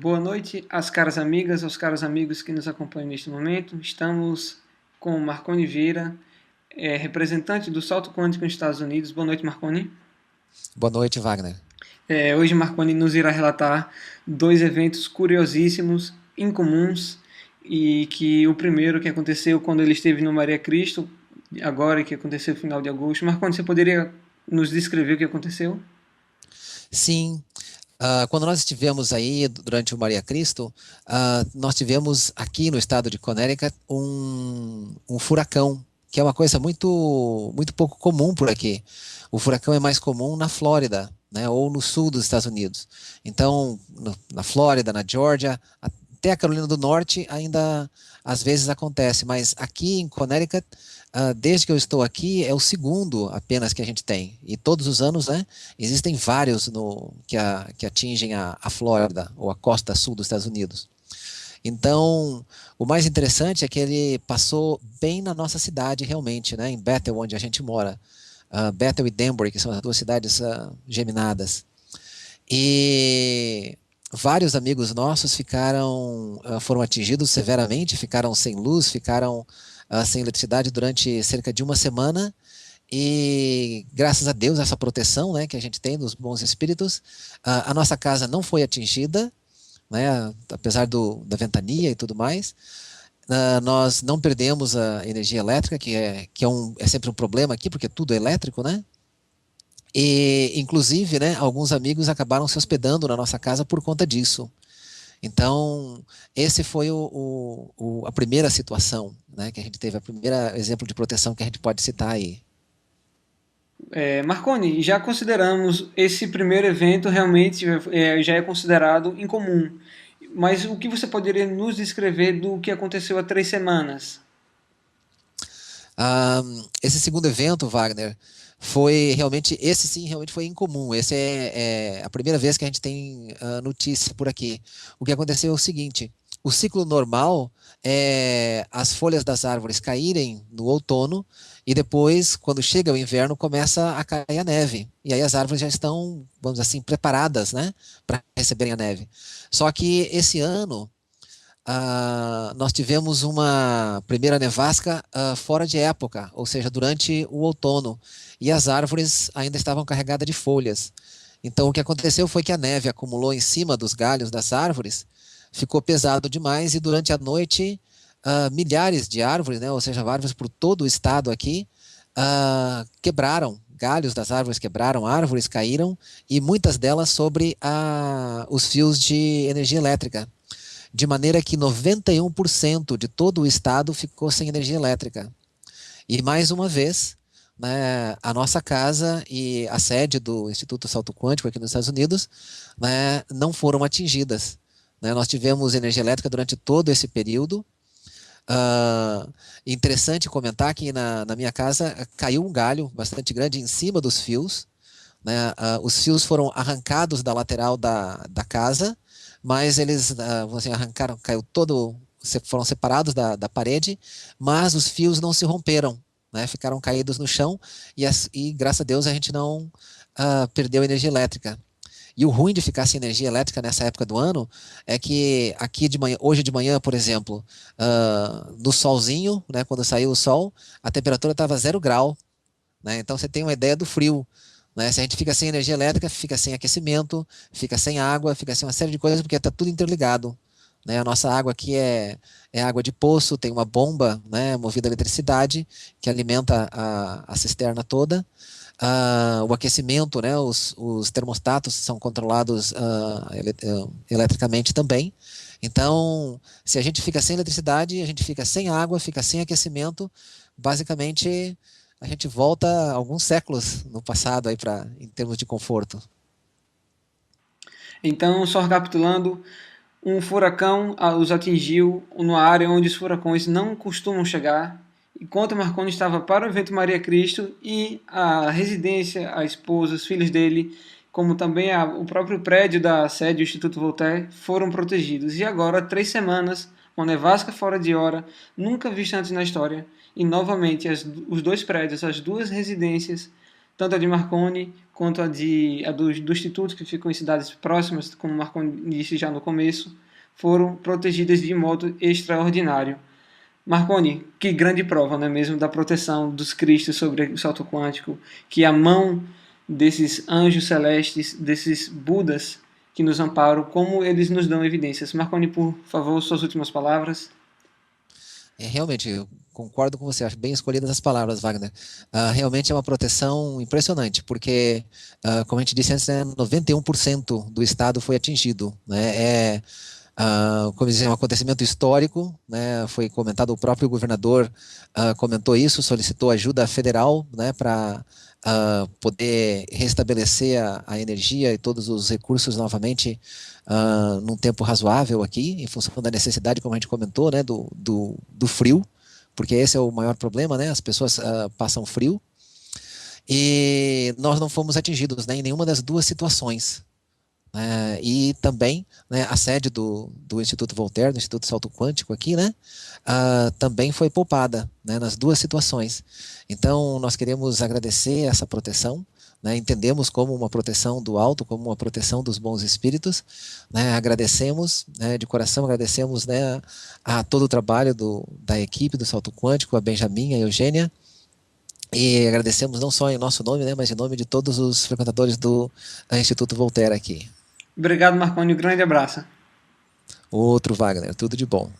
Boa noite às caras amigas, aos caros amigos que nos acompanham neste momento. Estamos com Marconi Vieira, representante do Salto Quântico nos Estados Unidos. Boa noite, Marconi. Boa noite, Wagner. Hoje Marconi nos irá relatar dois eventos curiosíssimos, incomuns, e que o primeiro que aconteceu quando ele esteve no Maria Cristo, agora que aconteceu no final de agosto. Marconi, você poderia nos descrever o que aconteceu? Sim, quando nós estivemos aí durante o Maria Cristo, nós tivemos aqui no estado de Connecticut um furacão, que é uma coisa muito pouco comum por aqui. O furacão é mais comum na Flórida, né, ou no sul dos Estados Unidos. Então, na Flórida, na Geórgia, até a Carolina do Norte ainda às vezes acontece, mas aqui em Connecticut, desde que eu estou aqui, é o segundo apenas que a gente tem. E todos os anos, né, existem vários que atingem a Flórida, ou a costa sul dos Estados Unidos. Então, o mais interessante é que ele passou bem na nossa cidade, realmente, né, em Bethel, onde a gente mora. Bethel e Danbury, que são as duas cidades geminadas. E vários amigos nossos foram atingidos severamente, ficaram sem luz, ficaram sem eletricidade durante cerca de uma semana. E graças a Deus, essa proteção, né, que a gente tem dos bons espíritos, a nossa casa não foi atingida, né, apesar da ventania e tudo mais. Nós não perdemos a energia elétrica, que é sempre um problema aqui, porque tudo é elétrico, né? E, inclusive, né, alguns amigos acabaram se hospedando na nossa casa por conta disso. Então, esse foi a primeira situação, né, que a gente teve, a primeira exemplo de proteção que a gente pode citar aí. Marconi, já consideramos esse primeiro evento realmente já é considerado incomum. Mas o que você poderia nos descrever do que aconteceu há 3 semanas? Esse segundo evento, Wagner, esse sim, realmente foi incomum. Esse é a primeira vez que a gente tem notícia por aqui. O que aconteceu é o seguinte: o ciclo normal é as folhas das árvores caírem no outono e depois, quando chega o inverno, começa a cair a neve. E aí as árvores já estão, vamos dizer assim, preparadas, né, para receberem a neve. Só que esse ano nós tivemos uma primeira nevasca fora de época, ou seja, durante o outono, e as árvores ainda estavam carregadas de folhas. Então, o que aconteceu foi que a neve acumulou em cima dos galhos das árvores, ficou pesado demais, e durante a noite, milhares de árvores, né, ou seja, árvores por todo o estado aqui, quebraram. Galhos das árvores quebraram, árvores caíram, e muitas delas sobre os fios de energia elétrica, de maneira que 91% de todo o estado ficou sem energia elétrica. E mais uma vez, né, a nossa casa e a sede do Instituto Salto Quântico aqui nos Estados Unidos, né, não foram atingidas. Né, nós tivemos energia elétrica durante todo esse período. Interessante comentar que na minha casa caiu um galho bastante grande em cima dos fios. Né, os fios foram arrancados da lateral da casa, mas eles arrancaram, foram separados da parede, mas os fios não se romperam, né, ficaram caídos no chão e graças a Deus a gente não perdeu energia elétrica. E o ruim de ficar sem energia elétrica nessa época do ano é que aqui hoje de manhã, por exemplo, no solzinho, né, quando saiu o sol, a temperatura estava 0 grau, né, então você tem uma ideia do frio. Né? Se a gente fica sem energia elétrica, fica sem aquecimento, fica sem água, fica sem uma série de coisas, porque está tudo interligado. Né? A nossa água aqui é água de poço, tem uma bomba, né, movida a eletricidade, que alimenta a cisterna toda. O aquecimento, né, os termostatos são controlados eletricamente também. Então, se a gente fica sem eletricidade, a gente fica sem água, fica sem aquecimento, basicamente a gente volta alguns séculos no passado aí em termos de conforto. Então, só recapitulando, um furacão os atingiu numa área onde os furacões não costumam chegar, enquanto Marconi estava para o evento Maria Cristo e a residência, a esposa, os filhos dele, como também o próprio prédio da sede do Instituto Voltaire, foram protegidos. E agora, 3 semanas, uma nevasca fora de hora, nunca vista antes na história, e novamente os dois prédios, as duas residências, tanto a de Marconi quanto do Instituto, que ficam em cidades próximas, como Marconi disse já no começo, foram protegidas de modo extraordinário. Marconi, que grande prova, não é mesmo, da proteção dos cristos sobre o salto quântico, que a mão desses anjos celestes, desses Budas que nos amparam, como eles nos dão evidências. Marconi, por favor, suas últimas palavras. Realmente, eu concordo com você, acho bem escolhidas as palavras, Wagner. Realmente é uma proteção impressionante, porque, como a gente disse antes, né, 91% do estado foi atingido, né, como dizer, um acontecimento histórico, né, foi comentado, o próprio governador comentou isso, solicitou ajuda federal, né, para poder restabelecer a energia e todos os recursos novamente num tempo razoável aqui, em função da necessidade, como a gente comentou, né, do frio, porque esse é o maior problema, né, as pessoas passam frio, e nós não fomos atingidos, né, em nenhuma das duas situações. E também, né, a sede do Instituto Voltaire, do Instituto Salto Quântico aqui, né, também foi poupada, né, nas duas situações. Então, nós queremos agradecer essa proteção, né, entendemos como uma proteção do alto, como uma proteção dos bons espíritos, né, agradecemos, né, de coração, agradecemos, né, a todo o trabalho da equipe do Salto Quântico, a Benjamin, a Eugênia, e agradecemos não só em nosso nome, né, mas em nome de todos os frequentadores do Instituto Voltaire aqui. Obrigado, Marconi. Um grande abraço. Outro Wagner, tudo de bom.